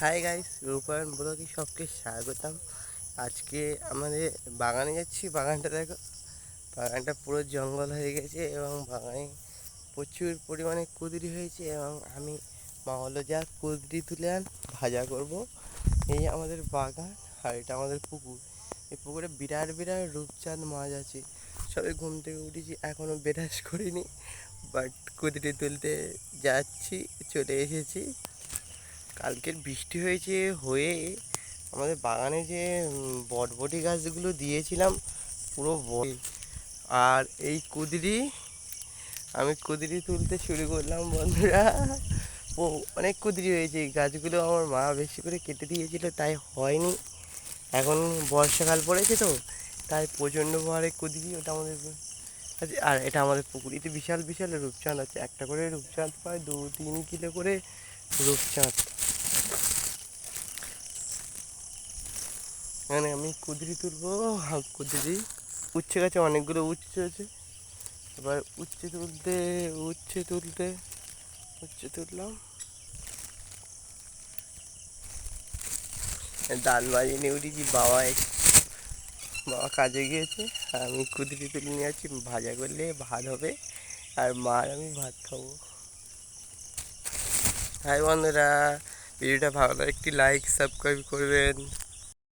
Hi guys, রূপায়ণ ব্লগে সবকে স্বাগতম। আজকে আমাদের বাগানে যাচ্ছি। বাগানটা দেখো, বাগানটা পুরো জঙ্গল হয়ে গেছে এবং বাগানে প্রচুর পরিমাণে কুঁদরি হয়েছে এবং আমি মা হলো যা কুঁদরি তুলে ভাজা করব। এই আমাদের বাগান আর এটা আমাদের পুকুর। এই পুকুরে বিরাট বিরাট রূপচাঁদ মাছ আছে। সবে ঘুম থেকে উঠেছি, এখনও ব্রাশ করিনি, বাট কুঁদরি তুলতে যাচ্ছি, চলে এসেছি। কালকের বৃষ্টি হয়ে আমাদের বাগানে যে বটবটি গাছগুলো দিয়েছিলাম পুরো আর এই আমি কুঁদরি তুলতে শুরু করলাম বন্ধুরা। ও, অনেক কুঁদরি হয়েছে। এই গাছগুলো আমার মা বেশি করে কেটে দিয়েছিল, তাই হয়নি। এখন বর্ষাকাল পড়েছে তো, তাই প্রচণ্ড ভারে কুঁদরি। ওটা আমাদের আর এটা আমাদের পুকুরিতে বিশাল বিশাল রূপচাঁদ আছে। একটা করে রূপচাঁদ পায় 2-3 কিলো করে রূপচাঁদ। এখানে আমি কুঁদরি তুলবো। কুঁদরি উচ্ছে গাছে অনেকগুলো উচ্ছে আছে। এবার উচ্ছে তুললাম। ডাল বাজিয়ে নিয়ে উঠেছি। বাবা কাজে গিয়েছে, আর আমি কুঁদরি তুলে নিয়ে আছি। ভাজা করলে ভাত হবে আর মা আর আমি ভাত খাবো। হাই বন্ধুরা, ভিডিওটা ভালো লাগলে একটি লাইক সাবস্ক্রাইব করবেন।